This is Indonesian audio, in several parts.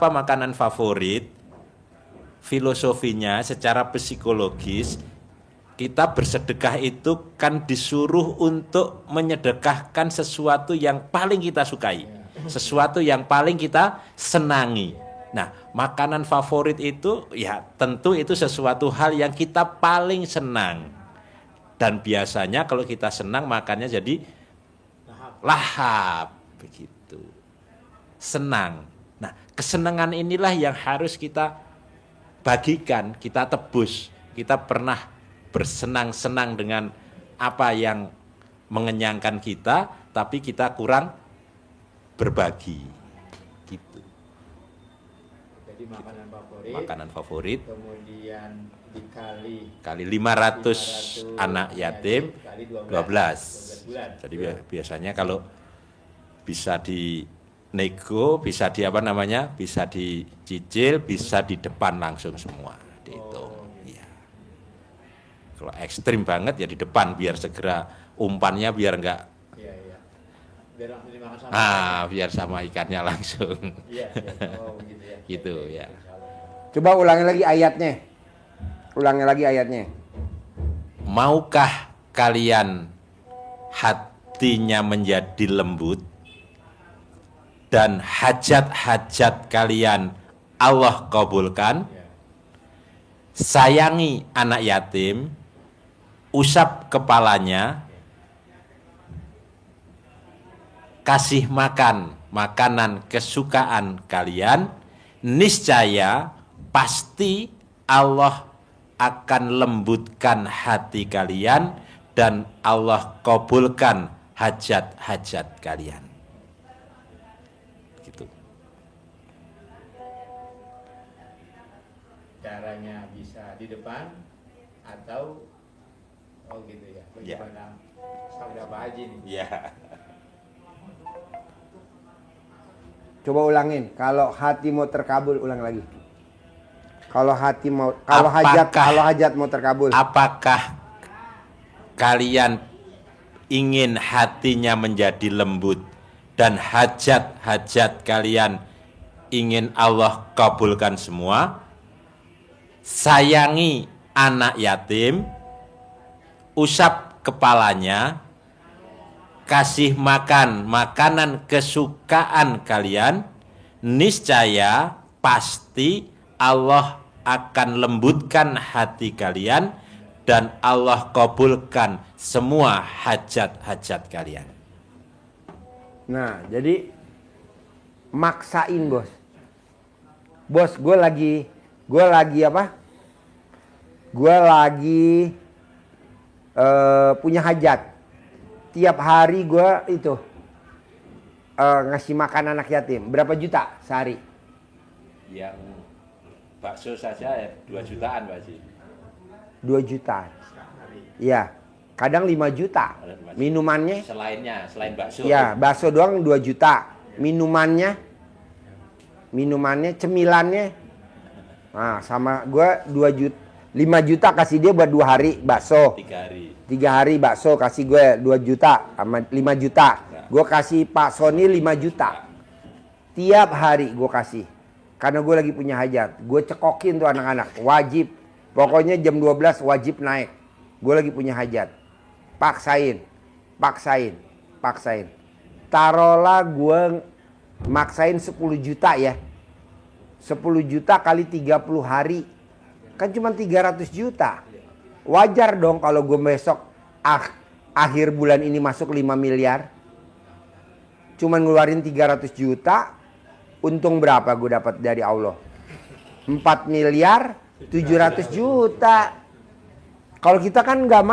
apa makanan favorit? Filosofinya secara psikologis, kita bersedekah itu kan disuruh untuk menyedekahkan sesuatu yang paling kita sukai, sesuatu yang paling kita senangi. Nah, makanan favorit itu ya tentu itu sesuatu hal yang kita paling senang. Dan biasanya kalau kita senang makannya jadi lahap begitu. Senang. Nah, kesenangan inilah yang harus kita bagikan, kita tebus. Kita pernah bersenang-senang dengan apa yang mengenyangkan kita, tapi kita kurang berbagi. Gitu. Jadi makanan favorit. Kemudian kali 500 anak yatim, 12 bulan. Jadi biasanya kalau bisa dinego, bisa bisa dicicil, bisa di depan langsung semua dihitung. Ya. Kalau ekstrim banget ya di depan biar segera umpannya biar enggak. Biar langsung dimakan sama. Biar sama ikannya langsung. Iya. Gitu ya. Gitu ya. Coba ulangi lagi ayatnya. Maukah kalian hatinya menjadi lembut dan hajat-hajat kalian Allah kabulkan? Sayangi anak yatim, usap kepalanya, kasih makan makanan kesukaan kalian, niscaya pasti Allah akan lembutkan hati kalian dan Allah kabulkan hajat-hajat kalian. Gitu. Caranya bisa di depan atau gitu ya. Bagaimana sabda Pak Haji nih? Iya. Coba ulangin. Kalau hati mau terkabul, ulang lagi. Kalau hajat mau terkabul. Apakah kalian ingin hatinya menjadi lembut dan hajat-hajat kalian ingin Allah kabulkan semua? Sayangi anak yatim, usap kepalanya, kasih makan makanan kesukaan kalian, niscaya pasti Allah akan lembutkan hati kalian dan Allah kabulkan semua hajat-hajat kalian. Nah, jadi maksain, Bos. Bos, gue lagi apa? Gue lagi punya hajat. Tiap hari gue itu ngasih makan anak yatim. Berapa juta sehari? Yang bakso saja 2 jutaan, Pak Haji. 2 juta. Iya. Kadang 5 juta. Minumannya? Selain bakso. Iya, bakso doang 2 juta. Minumannya, cemilannya. Nah, sama gue 2 juta. 5 juta kasih dia buat 2 hari bakso. 3 hari bakso kasih gue 2 juta sama 5 juta. Gue kasih Pak Sony 5 juta. Tiap hari gue kasih. Karena gue lagi punya hajat. Gue cekokin tuh anak-anak. Wajib. Pokoknya jam 12 wajib naik. Gue lagi punya hajat. Paksain. Taruhlah gue maksain 10 juta ya. 10 juta kali 30 hari. Kan cuma 300 juta. Wajar dong kalau gue besok akhir bulan ini masuk 5 miliar. Cuman ngeluarin 300 juta. Untung berapa gue dapat dari Allah? 4 miliar 700 juta. Kalau kita kan nggak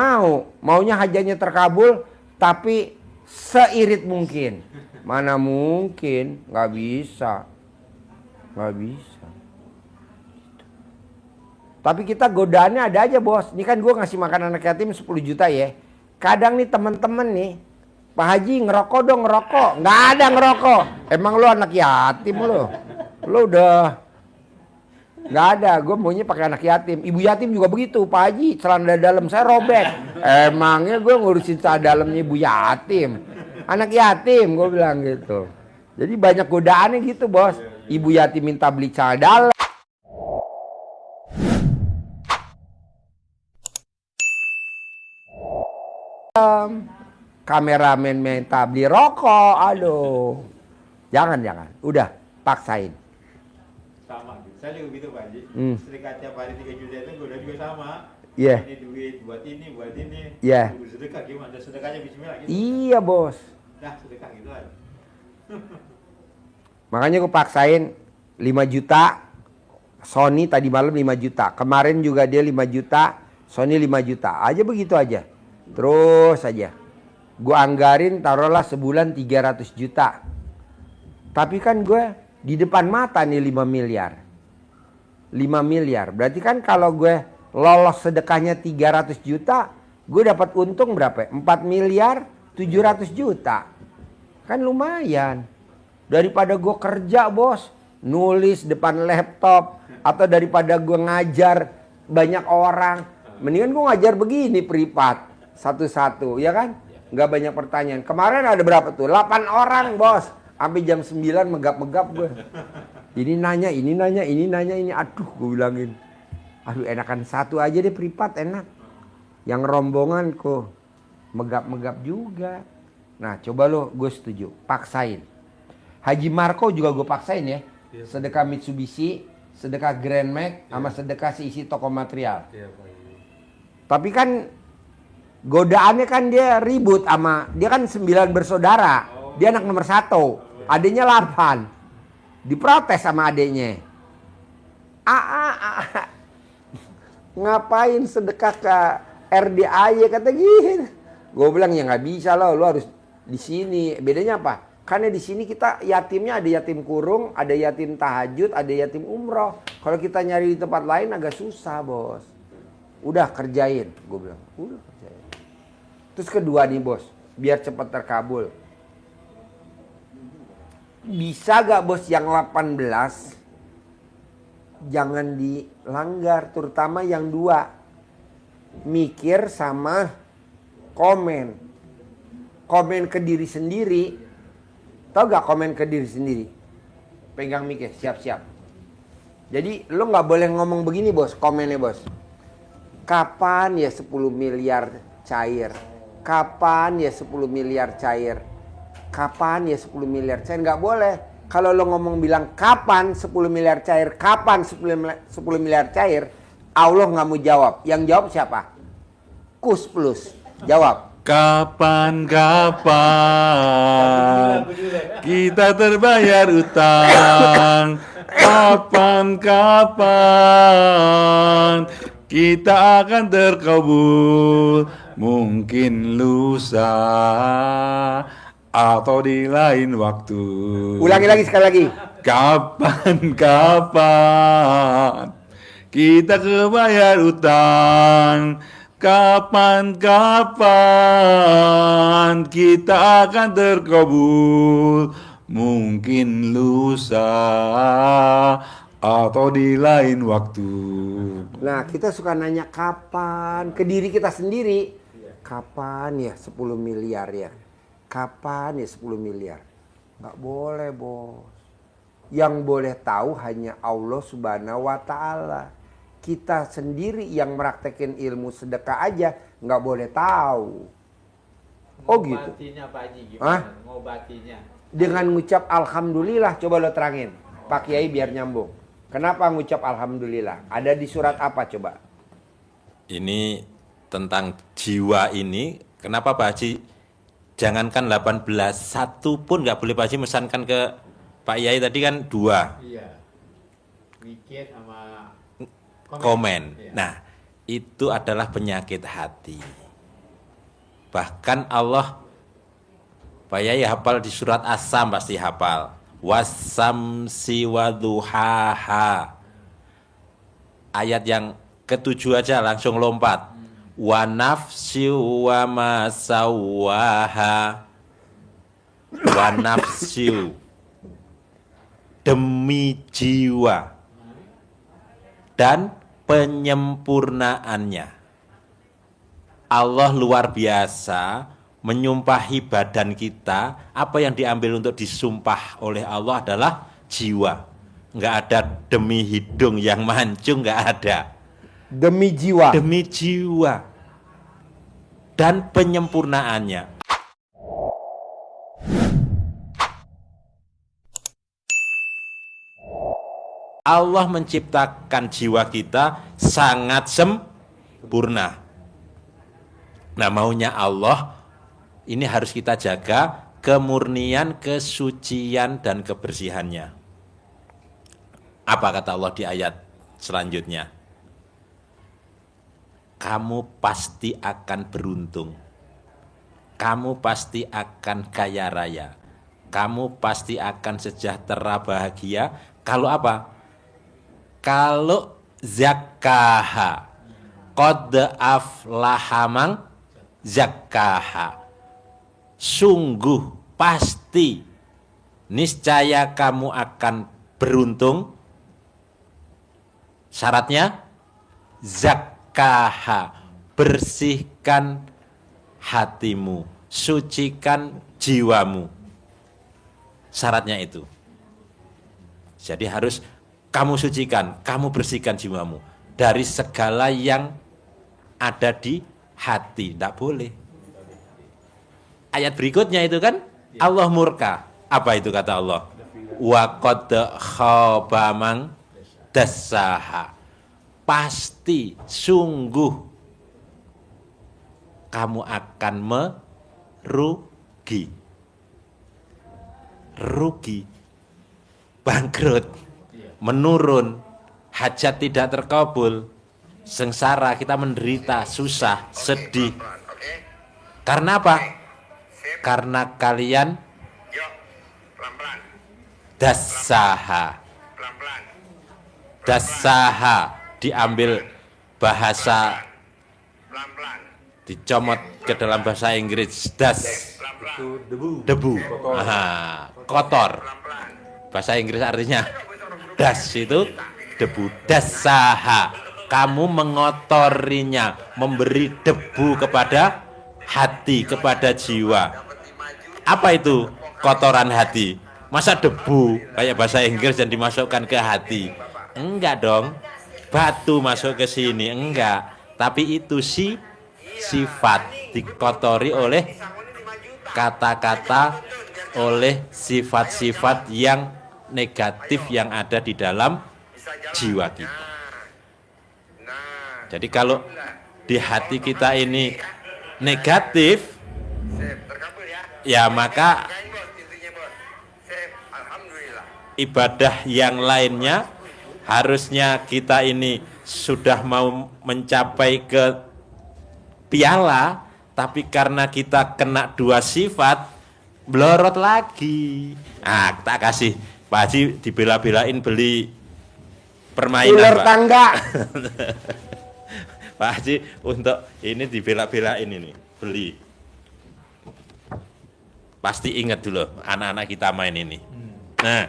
maunya hajatnya terkabul, tapi seirit mungkin. Mana mungkin, nggak bisa. Tapi kita godaannya ada aja, Bos. Ini kan gue ngasih makan anak yatim 10 juta ya. Kadang nih temen-temen nih, Pak Haji ngerokok dong, ngerokok. Nggak ada ngerokok. Emang lo anak yatim lo? Lo udah nggak ada. Gue maunya pakai anak yatim. Ibu yatim juga begitu. Pak Haji celana dalam saya robek. Emangnya gue ngurusin celana dalamnya ibu yatim. Anak yatim gue bilang gitu. Jadi banyak godaannya gitu, Bos. Ibu yatim minta beli celana dalam. Kameramen minta beli rokok. Aduh. Jangan. Udah, paksain. Sama gitu. Saya juga gitu Pak Haji. Sedekah tiap hari 3 juta itu udah juga sama. Iya. Ini duit buat ini. Iya. Sedekah gimana? Sedekahnya bismillah gitu. Iya, Bos. Dah sedekah gitu aja. Makanya gue paksain 5 juta. Sony tadi malam 5 juta. Kemarin juga dia 5 juta. Sony 5 juta. Aja begitu aja. Terus aja. Gue anggarin taruhlah sebulan 300 juta. Tapi kan gue di depan mata nih 5 miliar. 5 miliar. Berarti kan kalau gue lolos sedekahnya 300 juta. Gue dapat untung berapa? 4 miliar 700 juta. Kan lumayan. Daripada gue kerja bos. Nulis depan laptop. Atau daripada gue ngajar banyak orang. Mendingan gue ngajar begini privat. Satu-satu ya kan. Nggak banyak pertanyaan. Kemarin ada berapa tuh? 8 orang bos. Sampai jam 9 megap-megap gue. Ini nanya. Aduh gue bilangin. Aduh enakan satu aja deh privat enak. Yang rombongan kok megap-megap juga. Nah coba lo gue setuju. Paksain. Haji Marco juga gue paksain ya. Sedekah Mitsubishi. Sedekah Grand Max. Sama sedekah isi toko material. Tapi kan godaannya kan dia ribut sama. Dia kan 9 bersaudara. Dia anak nomor 1. Adiknya 8. Diprotes sama adiknya. Ngapain sedekah ke RDAY kata gitu. Gue bilang ya nggak bisa loh, lu harus di sini. Bedanya apa? Karena di sini kita yatimnya ada yatim kurung, ada yatim tahajud, ada yatim umroh. Kalau kita nyari di tempat lain agak susah bos. Udah kerjain, gue bilang. Udah kerjain. Terus kedua nih bos, biar cepat terkabul. Bisa gak bos yang 18 jangan dilanggar, terutama yang 2. Mikir sama komen. Komen ke diri sendiri. Tahu gak komen ke diri sendiri? Pegang mikir, siap-siap. Jadi lo gak boleh ngomong begini bos, komennya bos. Kapan ya 10 miliar cair? Kapan ya 10 miliar cair? Kapan ya 10 miliar cair? Nggak boleh. Kalau lo ngomong bilang kapan 10 miliar cair, kapan 10 miliar cair, Allah nggak mau jawab. Yang jawab siapa? Kus Plus. Jawab. Kapan kita terbayar utang? Kapan kita akan terkabul? Mungkin lusa atau di lain waktu. Ulangi lagi sekali lagi. Kapan kita kebayar utang? Kapan kita akan terkabul? Mungkin lusa atau di lain waktu. Nah kita suka nanya kapan ke diri kita sendiri. Kapan ya 10 miliar ya? Kapan ya 10 miliar? Nggak boleh bos. Yang boleh tahu hanya Allah Subhanahu wa Ta'ala. Kita sendiri yang meraktekin ilmu sedekah aja nggak boleh tahu. Oh gitu. Ngobatinya Pak Haji gimana? Ngobatinya. Dengan ngucap alhamdulillah, coba lo terangin. Pak Kiai biar nyambung. Kenapa ngucap alhamdulillah? Ada di surat apa coba? Ini tentang jiwa ini. Kenapa Pak Haji? Jangankan 18, 1 pun nggak boleh Pak Haji mesankan ke Pak Yai tadi kan 2. Iya. Mikir sama komen. Iya. Nah, itu adalah penyakit hati. Bahkan Allah, Pak Yai hafal di surat As-Sam pasti hafal. Wasamsi waduhaha. Ayat yang ke-7 aja langsung lompat. Wa nafsi wa ma sawaha. Wa nafsi, demi jiwa dan penyempurnaannya. Allah luar biasa menyumpahi badan kita. Apa yang diambil untuk disumpah oleh Allah adalah jiwa. nggak ada demi hidung yang mancung, nggak ada. Demi jiwa. Demi jiwa dan penyempurnaannya. Allah menciptakan jiwa kita sangat sempurna. Nah, maunya Allah ini harus kita jaga kemurnian, kesucian dan kebersihannya. Apa kata Allah di ayat selanjutnya? Kamu pasti akan beruntung. Kamu pasti akan kaya raya. Kamu pasti akan sejahtera bahagia. Kalau apa? Kalau zakaha. Qad aflaha man zakaha. Sungguh pasti niscaya kamu akan beruntung. Syaratnya zakaha, bersihkan hatimu, sucikan jiwamu. Syaratnya itu. Jadi harus kamu sucikan, kamu bersihkan jiwamu dari segala yang ada di hati. Tidak boleh. Ayat berikutnya itu kan Allah murka. Apa itu kata Allah? Wa qad khaba man dassaha. Pasti, sungguh kamu akan merugi. Rugi, bangkrut, menurun, hajat tidak terkabul, sengsara, kita menderita, susah, sedih. Karena apa? Karena kalian dassaha. Dassaha diambil bahasa, dicomot ke dalam bahasa Inggris. Das Itu debu, kotor. Bahasa Inggris artinya das itu debu. Dassaha, kamu mengotorinya, memberi debu kepada hati, kepada jiwa. Apa itu kotoran hati? Masa debu kayak bahasa Inggris dan dimasukkan ke hati? Enggak dong. Batu masuk ke sini, enggak. Tapi itu sifat dikotori oleh kata-kata, oleh sifat-sifat yang negatif yang ada di dalam jiwa kita. Jadi kalau di hati kita ini negatif, ya maka ibadah yang lainnya harusnya kita ini sudah mau mencapai ke piala, tapi karena kita kena dua sifat, blorot lagi. Nah, tak kasih Pak Haji dibela-belain beli permainan, Ular Pak. tangga. Pak Haji untuk ini dibela-belain ini, beli. Pasti ingat dulu anak-anak kita main ini. Nah,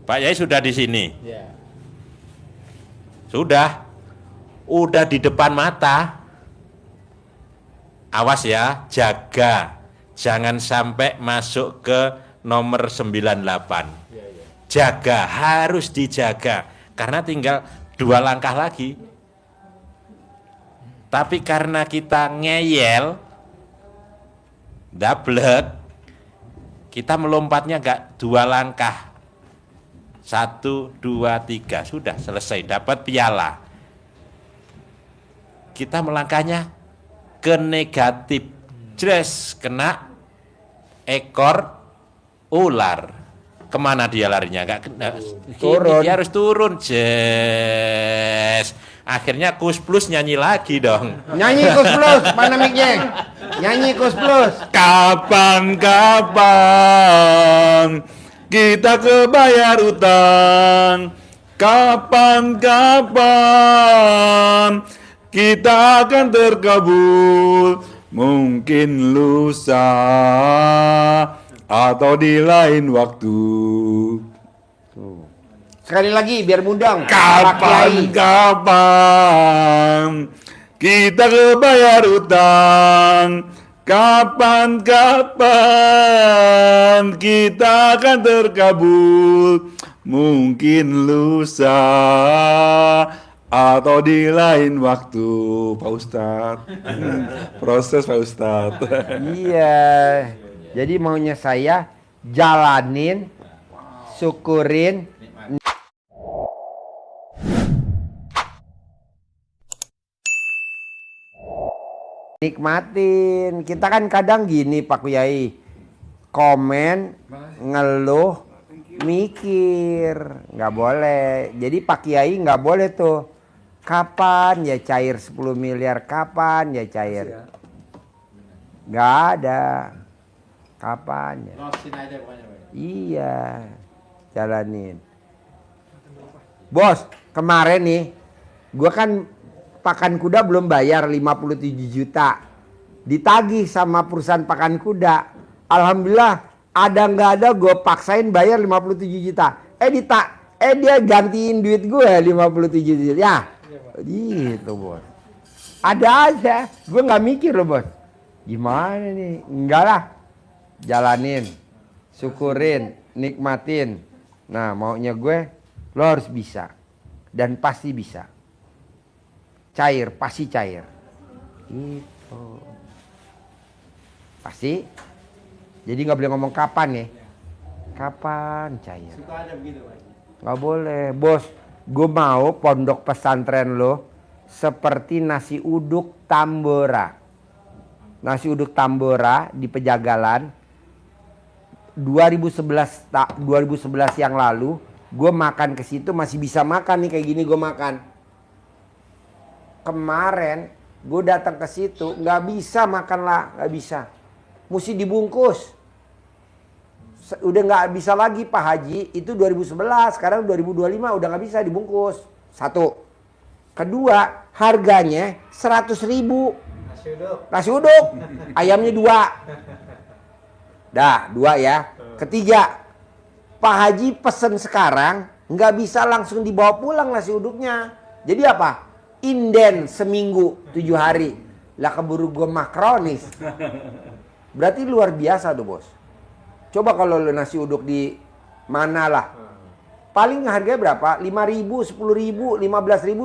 Pak Yai sudah di sini. Ya. Sudah di depan mata. Awas ya, jaga. Jangan sampai masuk ke nomor 98. Jaga, harus dijaga. Karena tinggal 2 langkah lagi. Tapi karena kita ngeyel, dablek, kita melompatnya enggak 2 langkah. 1, 2, 3, sudah selesai, dapat piala. Kita melangkahnya ke negatif, jelas kena ekor ular. Kemana dia larinya? Turun. Dia harus turun, jelas. Akhirnya Kus Plus nyanyi lagi dong. Nyanyi Kus Plus, mana mic-nya? Nyanyi Kus Plus. kapan kita kebayar utang, kapan kita akan terkabul, mungkin lusa atau di lain waktu. Sekali lagi biar mudeng. Kapan kita kebayar utang, Kapan kita akan terkabul? Mungkin lusa atau di lain waktu, Pak Ustadz. Proses Pak Ustadz. Iya. Jadi maunya saya jalanin, syukurin, nikmatin. Kita kan kadang gini Pak Kiai, komen, ngeluh, mikir, nggak boleh. Jadi Pak Kiai nggak boleh tuh. Kapan ya cair 10 miliar? Kapan ya cair? Nggak ada. Kapan ya? Losin aja pokoknya, Pak. Iya, jalanin. Bos, kemarin nih, gua kan pakan kuda belum bayar 57 juta. Ditagih sama perusahaan pakan kuda. Alhamdulillah, ada nggak ada gue paksain bayar 57 juta. Dia gantiin duit gue 57 juta. Ya, gitu bos. Ada aja, gue nggak mikir loh bos. Gimana nih? Enggak lah, jalanin, syukurin, nikmatin. Nah maunya gue, lo harus bisa. Dan pasti bisa. Cair, pasti cair. Gitu. Pasti. Jadi nggak boleh ngomong kapan ya. Kapan cair. Suka ada begitu, Pak. Nggak boleh. Bos, gue mau pondok pesantren lo seperti nasi uduk Tambora. Nasi uduk Tambora di Pejagalan. 2011 yang lalu, gue makan ke situ masih bisa makan nih kayak gini gue makan. Kemarin gue datang ke situ nggak bisa makan lah, nggak bisa, mesti dibungkus. Udah nggak bisa lagi Pak Haji, itu 2011, sekarang 2025 udah nggak bisa dibungkus. Satu, kedua harganya 100.000 nasi uduk, ayamnya 2, dah 2 ya. Ketiga, Pak Haji pesen sekarang nggak bisa langsung dibawa pulang nasi uduknya, jadi apa? Inden seminggu 7 hari. Lah keburu gue makronis. Berarti luar biasa tuh bos. Coba kalau lu nasi uduk di mana lah. Paling harganya berapa? 5.000, 10.000, 15.000,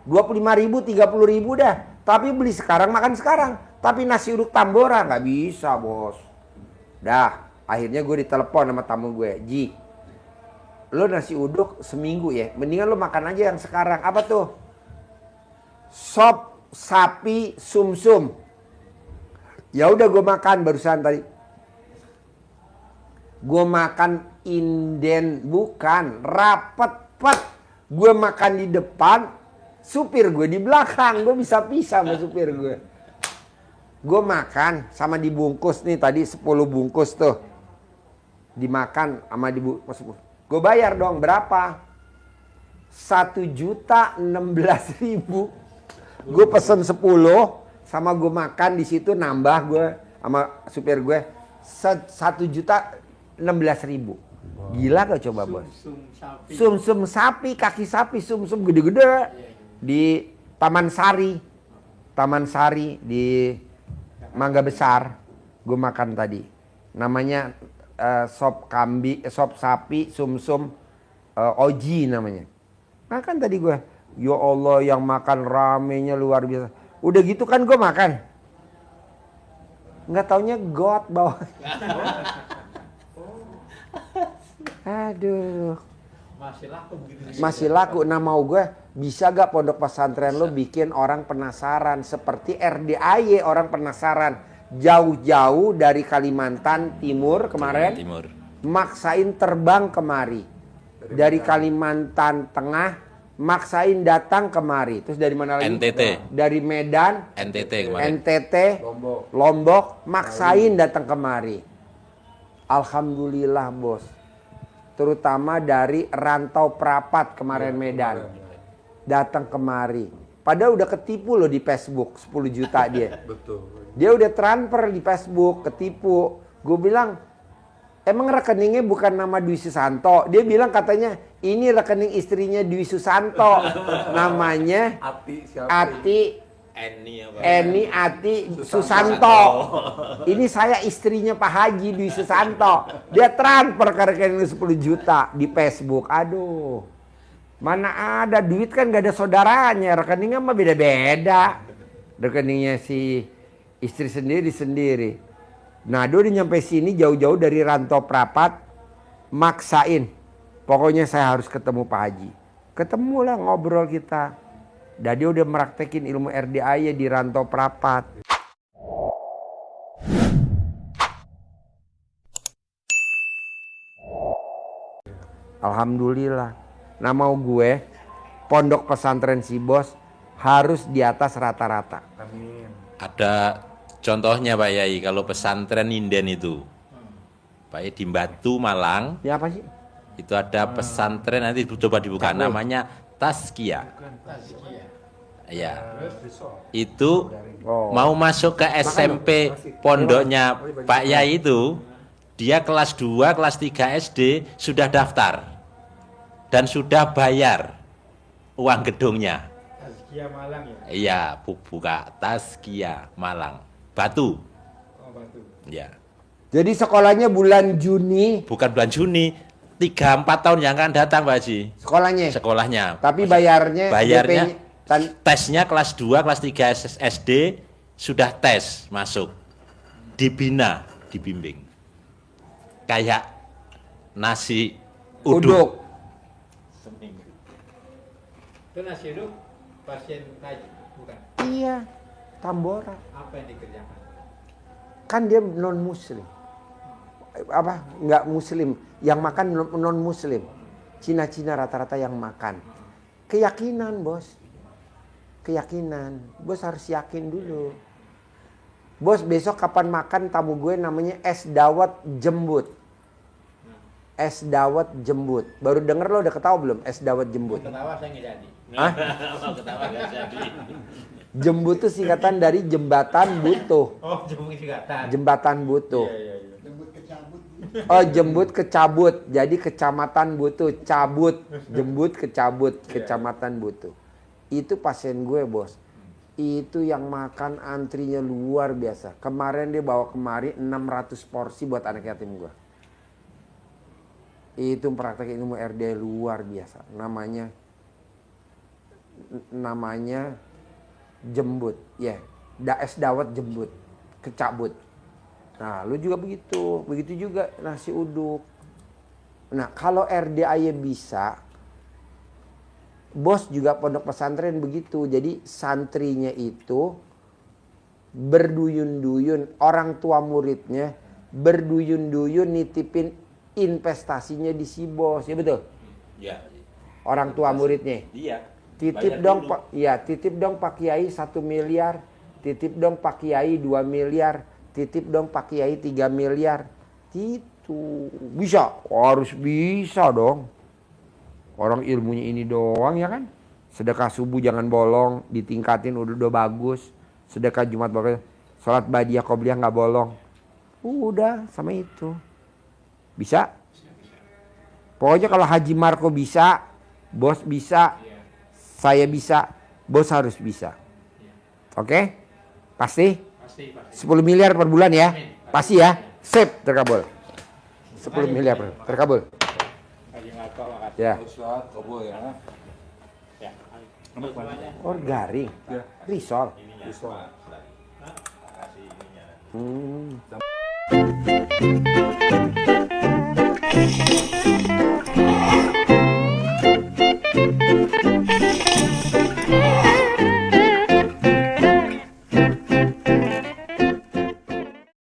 20.000, 25.000, 30.000 dah. Tapi beli sekarang makan sekarang. Tapi nasi uduk Tambora nggak bisa bos. Dah akhirnya gue ditelepon sama tamu gue. Ji, lo nasi uduk seminggu ya, mendingan lo makan aja yang sekarang. Apa tuh? Sop sapi sumsum. Ya udah gue makan barusan tadi. Gue makan inden, bukan rapet pet. Gue makan di depan, supir gue di belakang. Gue bisa pisah sama supir gue. Gue makan sama dibungkus nih tadi 10 bungkus tuh. Dimakan sama dibungkus. Gue bayar dong berapa? 1.016.000. Gue pesen 10 sama gue makan di situ nambah gue sama supir gue 1.016.000. Gila gak coba bos? Sum-sum sapi, kaki sapi, sum-sum gede-gede di Taman Sari di Mangga Besar. Gue makan tadi. Namanya sop sapi sumsum oji namanya. Makan tadi gue. Ya Allah yang makan ramenya luar biasa. Udah gitu kan gue makan. Nggak taunya got bawah. Aduh. Masih laku. Nah mau gue bisa gak pondok pesantren lo bikin orang penasaran seperti RDAY, orang penasaran. Jauh-jauh dari Kalimantan Timur kemarin, maksain terbang kemari. Dari Kalimantan Tengah, maksain datang kemari. Terus dari mana lagi? NTT. Dari Medan, NTT kemarin. NTT, Lombok, maksain datang kemari. Alhamdulillah bos. Terutama dari Rantau Prapat kemarin Medan. Datang kemari. Padahal udah ketipu loh di Facebook 10 juta dia. Betul. Dia udah transfer di Facebook, ketipu. Gue bilang, emang rekeningnya bukan nama Dwi Susanto. Dia bilang katanya, ini rekening istrinya Dwi Susanto. Namanya Ati Eni Ati Susanto. Ini saya istrinya Pak Haji Dwi Susanto. Dia transfer ke rekening 10 juta di Facebook. Aduh. Mana ada duit kan gak ada saudaranya. Rekeningnya mah beda-beda. Rekeningnya si istri sendiri. Nah, dia udah nyampe sini jauh-jauh dari Rantau Prapat. Maksain. Pokoknya saya harus ketemu Pak Haji. Ketemulah ngobrol kita. Dan dia udah meraktekin ilmu RDA ya di Rantau Prapat. Alhamdulillah. Nah mau gue, pondok pesantren si bos harus di atas rata-rata. Amin. Ada contohnya Pak Yai, kalau pesantren Inden itu. Pak Yai di Batu, Malang. Ya apa sih? Itu ada pesantren, nanti coba dibuka, namanya Tazkiyah. Ya. Itu mau masuk ke SMP pondoknya Pak Yai itu, dia kelas 2, kelas 3 SD sudah daftar dan sudah bayar uang gedungnya. Tazkiyah Malang ya? Iya, buka Tazkiyah Malang. Batu. Oh, Batu. Ya. Jadi sekolahnya bulan Juni. Bukan bulan Juni, 3-4 tahun yang akan datang Pak Haji. Sekolahnya. Tapi bayarnya tesnya kelas 2, kelas 3 SD sudah tes masuk. Dibina, dibimbing. Kayak nasi uduk. Seminggu. Itu nasi uduk pasien haji, bukan? Iya, Tambora. Apa yang dikerjakan? Kan dia non muslim. Apa? Nggak muslim. Yang makan non muslim. Cina-Cina rata-rata yang makan. Keyakinan bos. Keyakinan. Bos harus yakin dulu. Bos besok kapan makan tamu gue namanya es dawet jembut. Es dawet jembut. Baru denger lo udah ketawa belum es dawet jembut? Ketawa saya nggak jadi. Hah? Ketawa nggak jadi. Jembut itu singkatan dari jembatan butuh. Oh, jembut singkatan. Jembatan butuh. Iya. Oh, jembut kecabut. Jadi kecamatan butuh. Cabut. Jembut kecabut. Kecamatan butuh. Itu pasien gue bos. Itu yang makan antrinya luar biasa. Kemarin dia bawa kemari 600 porsi buat anak yatim gue. Itu praktek ilmu RD luar biasa. Namanya jembut. Ya, es dawet jembut. Kecabut. Nah, lu juga begitu. Begitu juga nasi uduk. Nah, kalau RDAY bisa, bos juga pondok pesantren begitu. Jadi santrinya itu berduyun-duyun, orang tua muridnya berduyun-duyun nitipin investasinya di si bos. Ya betul? Ya. Orang tua muridnya. Iya. Titip dong Pak, ya titip dong Pak Kiai 1 miliar, titip dong Pak Kiai 2 miliar, titip dong Pak Kiai 3 miliar. Gitu. Bisa, harus bisa dong. Orang ilmunya ini doang ya kan. Sedekah subuh jangan bolong, ditingkatin udah bagus. Sedekah Jumat bagus, sholat badiah qobliyah nggak bolong. Udah sama itu. Bisa? Pokoknya kalau Haji Marco bisa, bos bisa, saya bisa, bos harus bisa. Oke? Pasti? Pasti. 10 miliar per bulan ya? Pasti ya? Sip, terkabul. 10 miliar per terkabul. Haji Marco, makasih. Ya. Ustaz, kabul ya. Ya. Oh, garing. Ya. Risol. Ustaz. Kasih ininya.